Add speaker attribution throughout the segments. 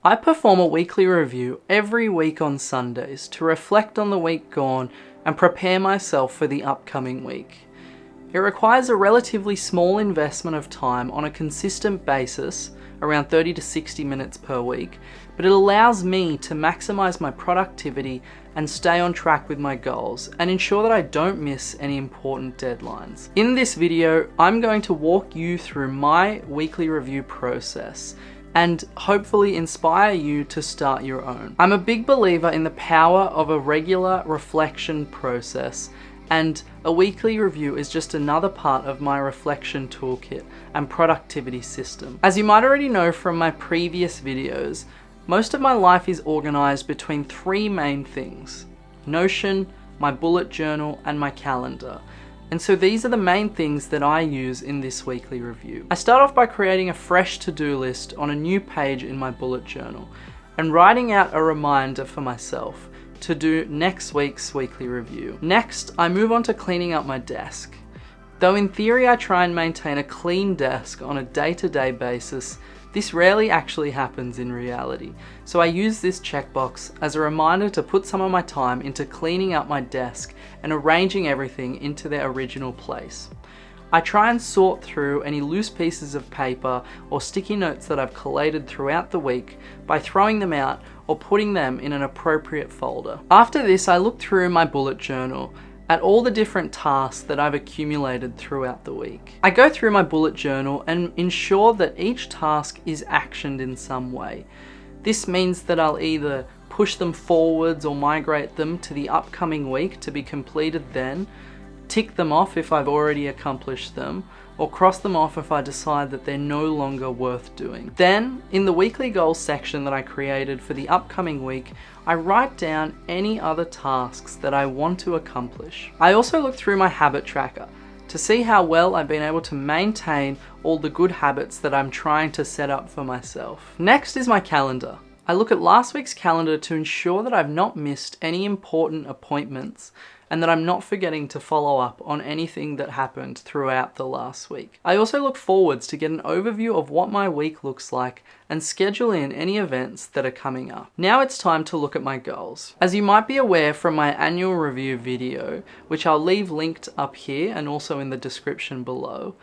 Speaker 1: I perform a weekly review every week on Sundays to reflect on the week gone and prepare myself for the upcoming week. It requires a relatively small investment of time on a consistent basis, around 30 to 60 minutes per week, but it allows me to maximize my productivity and stay on track with my goals and ensure that I don't miss any important deadlines. In this video, I'm going to walk you through my weekly review process and hopefully inspire you to start your own. I'm a big believer in the power of a regular reflection process, and a weekly review is just another part of my reflection toolkit and productivity system. As you might already know from my previous videos, most of my life is organized between three main things: Notion, my bullet journal, and my calendar. And so these are the main things that I use in this weekly review. I start off by creating a fresh to-do list on a new page in my bullet journal and writing out a reminder for myself to do next week's weekly review. Next, I move on to cleaning up my desk. Though in theory I try and maintain a clean desk on a day-to-day basis, this rarely actually happens in reality, so I use this checkbox as a reminder to put some of my time into cleaning up my desk and arranging everything into their original place. I try and sort through any loose pieces of paper or sticky notes that I've collated throughout the week by throwing them out or putting them in an appropriate folder. After this, I look through my bullet journal at all the different tasks that I've accumulated throughout the week. I go through my bullet journal and ensure that each task is actioned in some way. This means that I'll either push them forwards or migrate them to the upcoming week to be completed then, tick them off if I've already accomplished them, or cross them off if I decide that they're no longer worth doing. Then, in the weekly goals section that I created for the upcoming week, I write down any other tasks that I want to accomplish. I also look through my habit tracker to see how well I've been able to maintain all the good habits that I'm trying to set up for myself. Next is my calendar. I look at last week's calendar to ensure that I've not missed any important appointments and that I'm not forgetting to follow up on anything that happened throughout the last week. I also look forwards to get an overview of what my week looks like and schedule in any events that are coming up. Now it's time to look at my goals. As you might be aware from my annual review video, which I'll leave linked up here and also in the description below,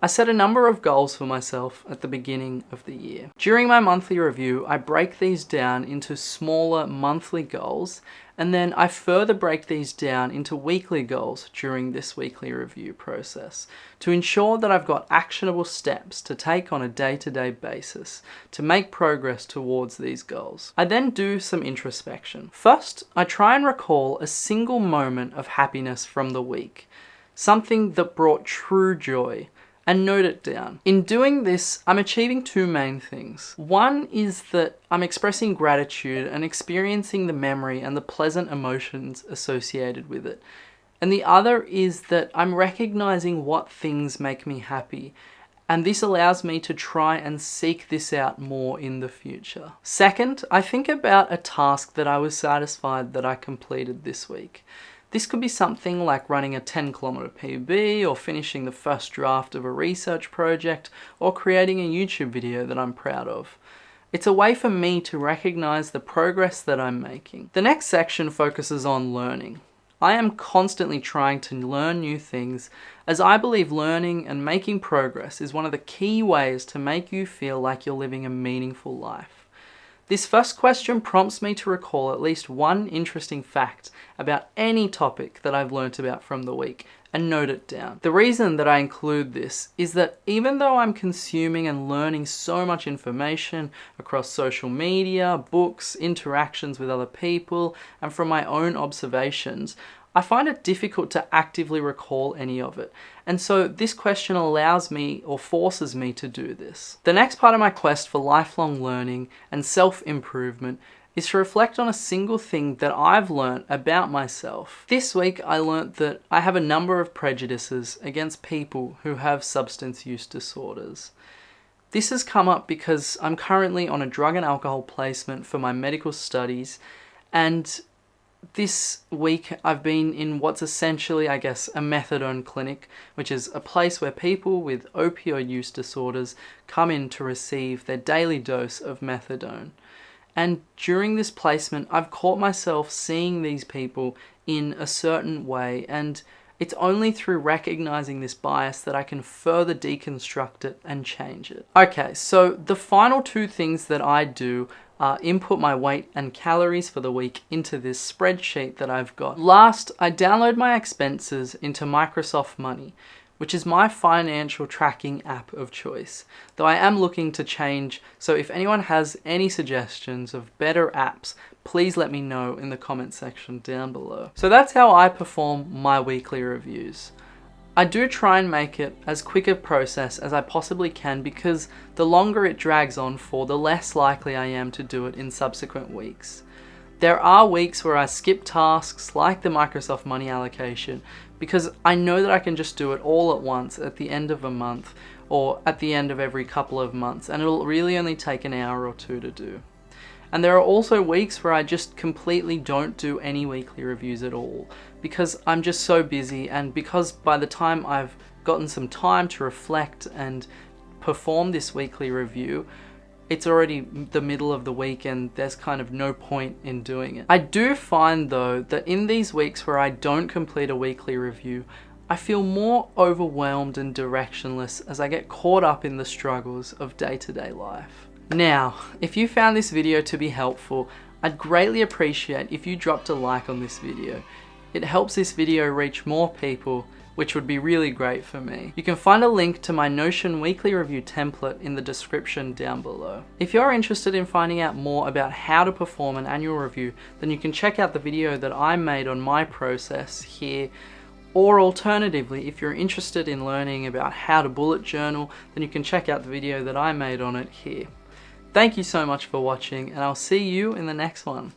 Speaker 1: I set a number of goals for myself at the beginning of the year. During my monthly review, I break these down into smaller monthly goals, and then I further break these down into weekly goals during this weekly review process to ensure that I've got actionable steps to take on a day-to-day basis to make progress towards these goals. I then do some introspection. First, I try and recall a single moment of happiness from the week, something that brought true joy, and note it down. In doing this, I'm achieving two main things. One is that I'm expressing gratitude and experiencing the memory and the pleasant emotions associated with it. And the other is that I'm recognizing what things make me happy, and this allows me to try and seek this out more in the future. Second, I think about a task that I was satisfied that I completed this week. This could be something like running a 10-kilometer PB, or finishing the first draft of a research project, or creating a YouTube video that I'm proud of. It's a way for me to recognize the progress that I'm making. The next section focuses on learning. I am constantly trying to learn new things, as I believe learning and making progress is one of the key ways to make you feel like you're living a meaningful life. This first question prompts me to recall at least one interesting fact about any topic that I've learnt about from the week and note it down. The reason that I include this is that even though I'm consuming and learning so much information across social media, books, interactions with other people, and from my own observations, I find it difficult to actively recall any of it, and so this question allows me or forces me to do this. The next part of my quest for lifelong learning and self-improvement is to reflect on a single thing that I've learnt about myself. This week I learnt that I have a number of prejudices against people who have substance use disorders. This has come up because I'm currently on a drug and alcohol placement for my medical studies, and This week I've been in what's essentially, I guess, a methadone clinic, which is a place where people with opioid use disorders come in to receive their daily dose of methadone. And during this placement, I've caught myself seeing these people in a certain way, and it's only through recognizing this bias that I can further deconstruct it and change it. Okay, so the final two things that I do are input my weight and calories for the week into this spreadsheet that I've got. Last, I download my expenses into Microsoft Money, which is my financial tracking app of choice, though I am looking to change, so if anyone has any suggestions of better apps, please let me know in the comment section down below. So that's how I perform my weekly reviews. I do try and make it as quick a process as I possibly can, because the longer it drags on for, the less likely I am to do it in subsequent weeks. There are weeks where I skip tasks like the Microsoft Money allocation because I know that I can just do it all at once at the end of a month or at the end of every couple of months, and it'll really only take an hour or two to do. And there are also weeks where I just completely don't do any weekly reviews at all because I'm just so busy, and because by the time I've gotten some time to reflect and perform this weekly review, it's already the middle of the week and there's kind of no point in doing it. I do find though that in these weeks where I don't complete a weekly review, I feel more overwhelmed and directionless as I get caught up in the struggles of day-to-day life. Now, if you found this video to be helpful, I'd greatly appreciate if you dropped a like on this video. It helps this video reach more people, which would be really great for me. You can find a link to my Notion weekly review template in the description down below. If you're interested in finding out more about how to perform an annual review, then you can check out the video that I made on my process here. Or alternatively, if you're interested in learning about how to bullet journal, then you can check out the video that I made on it here. Thank you so much for watching, and I'll see you in the next one.